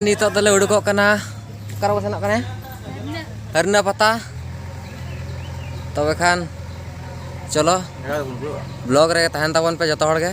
Nito dole udukok kana karo senok kana Harna pata tobे Khan चलो blog रे तहन ताबन पे जतो हड़ के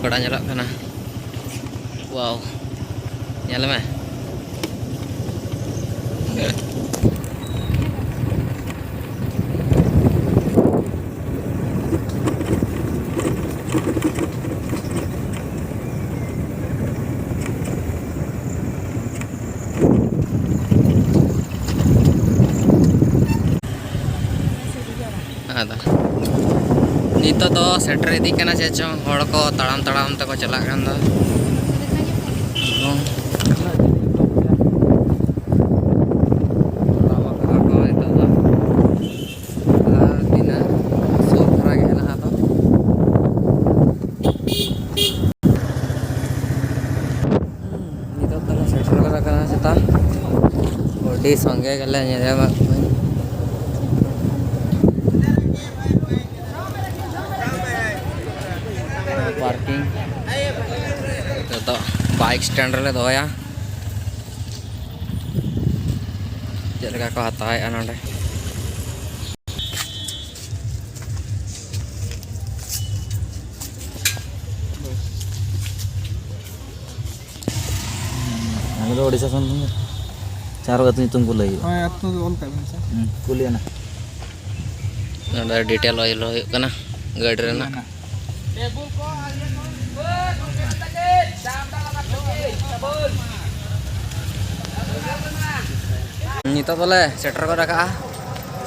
kota nyelok kana wow nyala mah ada Nito to setter idi kana chechong hor ko taram te ko chalak kan do संगे गले parking तो बाइक स्टैंड रे दोया चलका को हताय नोडे आलो ओडिसा सन चार गत नितुम पुलई हां अतु ऑन काबिन से पुलिया ना नोडे डिटेल होइलो कना गाड़ी रे ना टेबल को नितो तले सेटर को रखा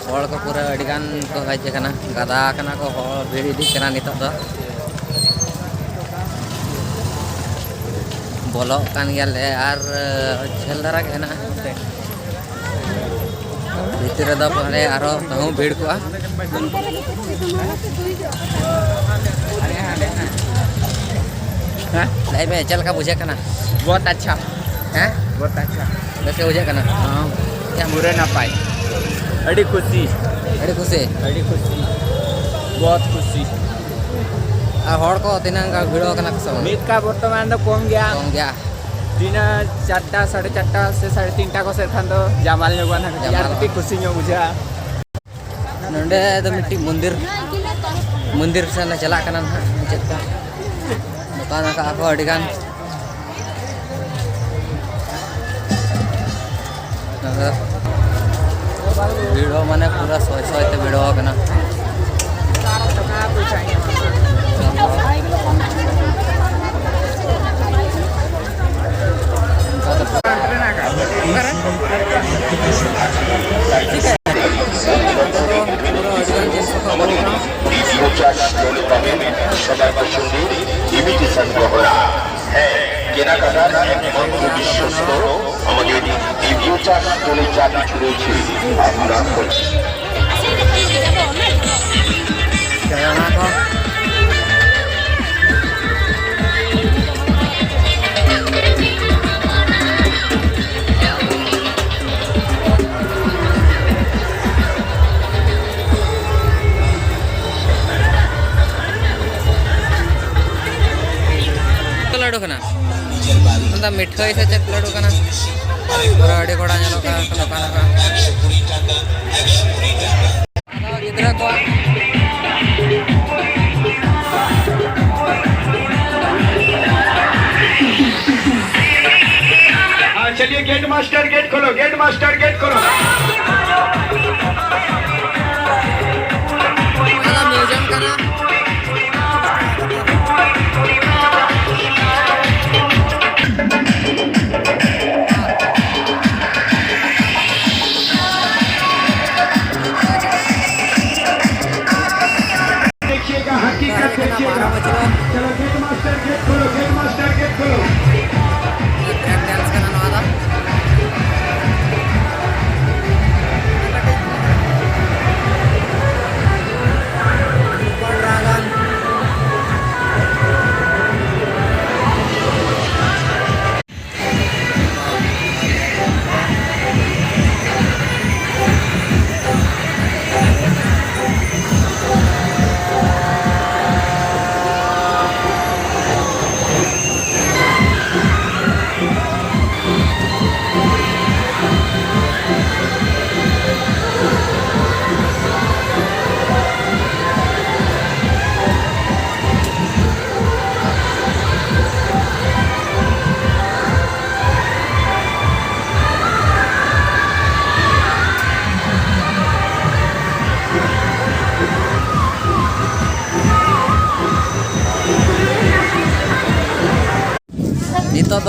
हॉल को पूरा अडिगान को हज कना गदा कना को भीड़ इदी कना नितो दो बोलो कान गेले आर झेल धरा के ना भीतर द पहले आरो तहु भीड़ को लाइव में चल का बुझे कना बहुत अच्छा है बहुत अच्छा कैसे बुझे कना हां क्या मुरे ना पाई अड़ी खुशी बहुत खुशी आ हड़ को तिना का भिड़ो कना कसम मीत का वर्तमान तो कम गया दिन 4टा 4:30 से 3:30 को से खान तो जामाल जोगन यार भी खुशी नो बुझा नंडे तो मिट्टी मंदिर से ना चला कना चेता बताना का आपको अडिगान वीडियो माने पूरा सोय ते वीडियो कना लड्डू खाना मिठाई से चेक लड्डू खाना पूरा अड़ी कोड़ा का गिद्रा को चलिए गेट मास्टर गेट खोलो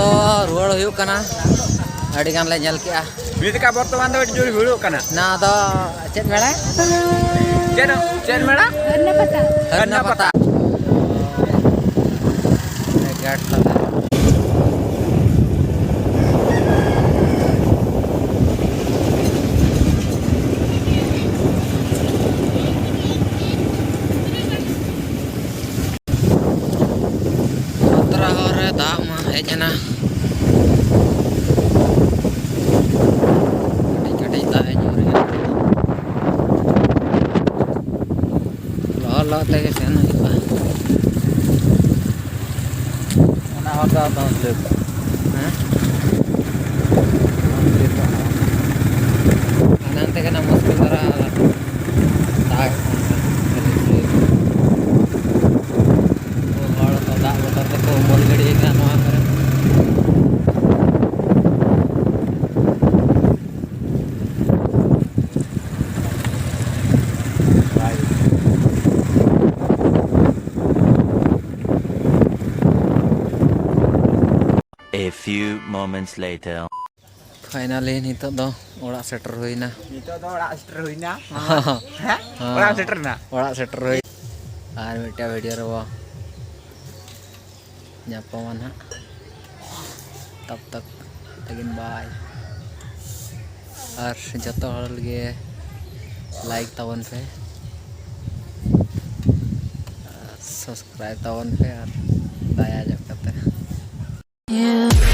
तो रुआड़ हुयुक कना अड़ी गान ले नेल केआ नीत का वर्तमान दो जोर भिड़ो कना ना तो चेत मेड़ा चेत मेड़ा हरना पता गाट दाग मा हेजना कटी दाग ᱧᱩᱨᱮ लो तेगे सेन हुआ ना होता तो ले हैं अनंत के ना मुश्किल करा दाग और तो दाग बता तो मोल गड़ी का नवा करे A few moments later. Finally नितो दो ओड़ा सेटर होइना नितो दो ओड़ा सेटर होइना हैं ओड़ा सेटर ना ओड़ा सेटर होई आर मिटा वीडियो रे वो ᱧᱟᱯᱟᱢᱟ ᱱᱟᱦᱟᱜ तब तक लेकिन बाय और जतो हर लगे लाइक तावन पे सब्सक्राइब तावन पे और दाया जब करते हैं